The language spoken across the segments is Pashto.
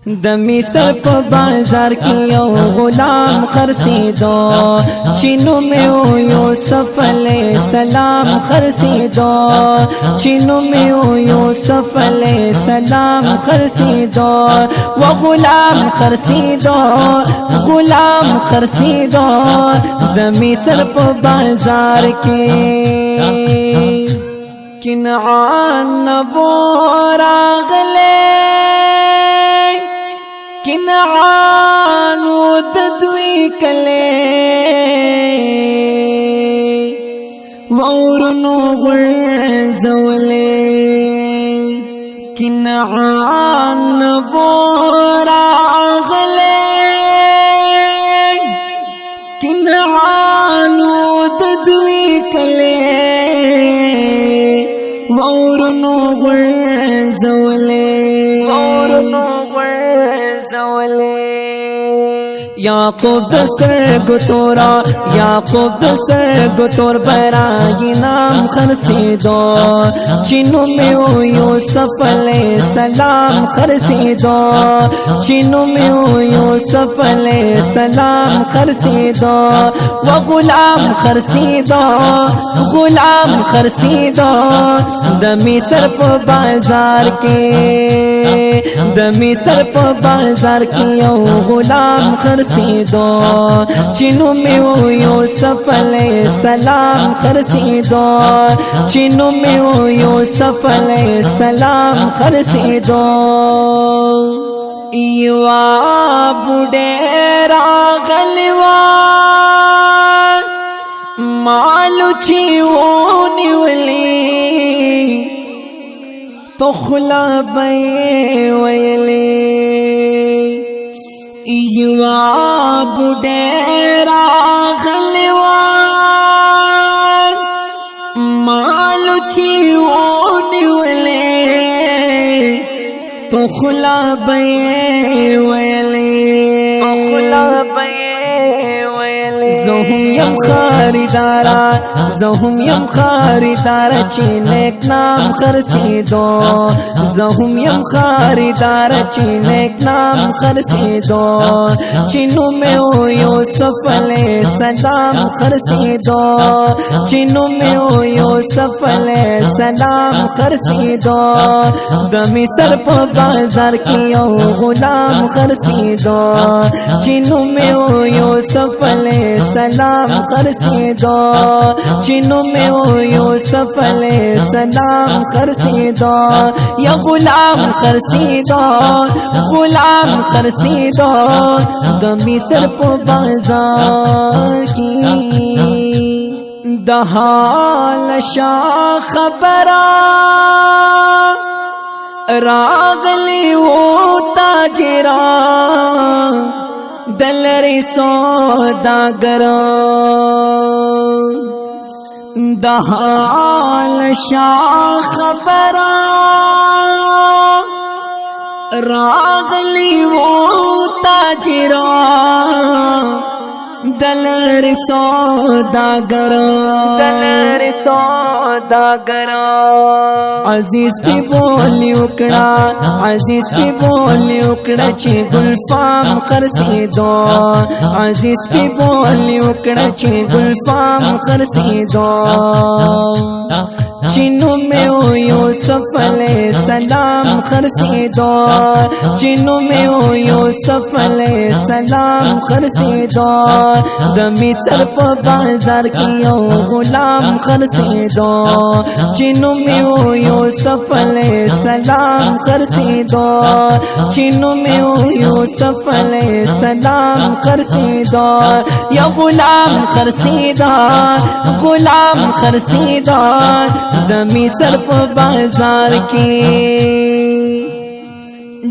د مصر په بازار کې یو غلام خرڅېدو چینو مې یوسف علیه السلام خرڅېدو چینو مې یوسف علیه السلام خرڅېدو و غلام خرڅېدو د مصر په بازار کې کنعان نبو راغله کنعان وددوی کله وورنو غرزوله کنعان نبوراغله کنعان وددوی کله وورنو غرزوله یعقوب دستر گتورا یعقوب دستر گتور برای نام خرڅېدو چینو مې یوسف علیه السلام خرڅېدو چینو مې یوسف علیه السلام خرڅېدو و غلام خرڅېدو د مصر په بازار کې د مصر په بازار کې یو غلام خرڅېدو چینو مې یوسف علیه السلام خرڅېدو چینو مې یوسف علیه السلام خرڅېدو یوا بوډه راغلی وا مالو چې ونیولې پخلا به ویلې یوا بوډه راغلی وا مالو چې ونیولې پخلا به ویلې زهم یم خاریدارا چی نیک نام خرڅېدو زهم یم خاریدارا چی نیک نام خرڅېدو چینو مې یوسف علیه السلام خرڅېدو چینو مې یوسف علیه السلام خرڅېدو د مصر په بازار کې یو غلام خرڅېدو چینو مې یوسف علیه السلام خرڅېدو چینو مې یوسف علیه السلام خرڅېدو یا غلام خرڅېدو د مصر په بازار کې د حال شاه خبره راغلی و تاجران دلری سوداگران د حال شاه خبره راغلی و تاجران دلری سوداگران عزیز پی بولی وکړه چې ګلفام خرڅېدو عزیز پی بولی وکړه چې ګلفام خرڅېدو چینو مې یوسف علیه السلام خرڅېدو چینو مې یوسف علیه السلام خرڅېدو د مصر په بازار کې یو غلام خرڅېدو چینو مې یوسف علیه السلام خرڅېدو چینو مې یوسف علیه السلام خرڅېدو یا غلام خرڅېدو د مصر په بازار کې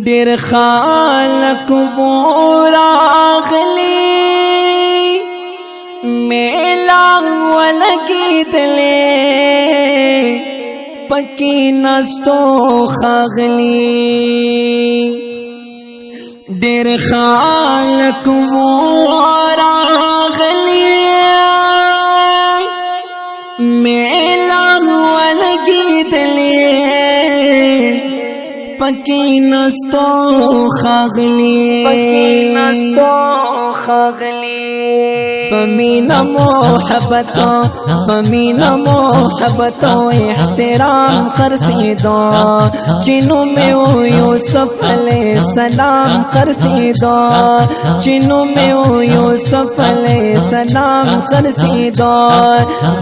ډېر خلک راغلي میلا ولګېدلې پکې نستو ښاغلي ډېر خلک راغلي میلا ولګېدلې پکی نستو خاغلی پمینا محبتو احترام خرسیدو چینو میں یوسف علیہ السلام خرسیدو چینو میں یوسف علیہ السلام خرسیدو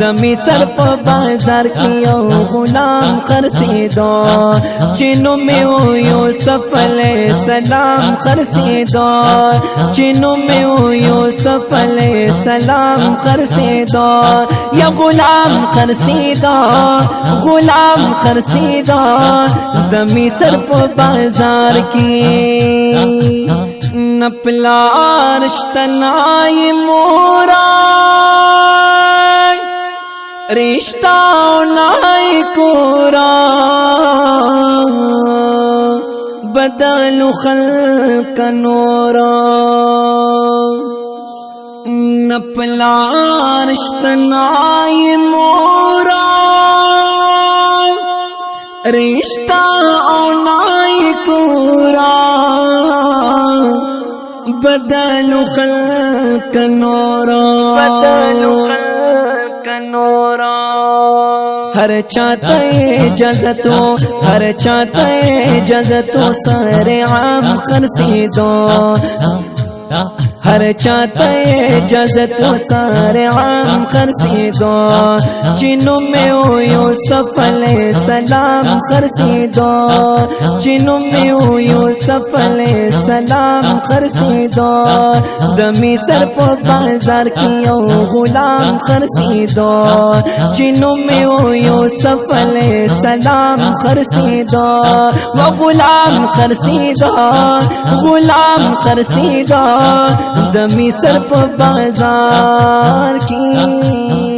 دمی سر پا بازار کیو غلام خرسیدو چینو میں یوسف علیہ السلام خرسیدو چینو میں یوسف علیہ السلام خرسیدو یا غلام خرسیدو دمی سر پا بازار کی نپلار شتنائی مورا رشتہ نائی کورا بدل خلق نورا نپلار شتنائی مورا رشتہ نائی کورا بدل خلق نورا ہر چاہتا اجازتو سر عام خرسیدو ہر چاہتا اجازتو سر عام خرسیدو چینو میں یوسف علیہ السلام خرسیدو چینو میں یوسف علیہ السلام خرسیدو دمی سر پا بازار کیو غلام خرسیدو چینو میں یوسف علیہ السلام خرسیدو و غلام خرسیدو دمی سر پا بازار کی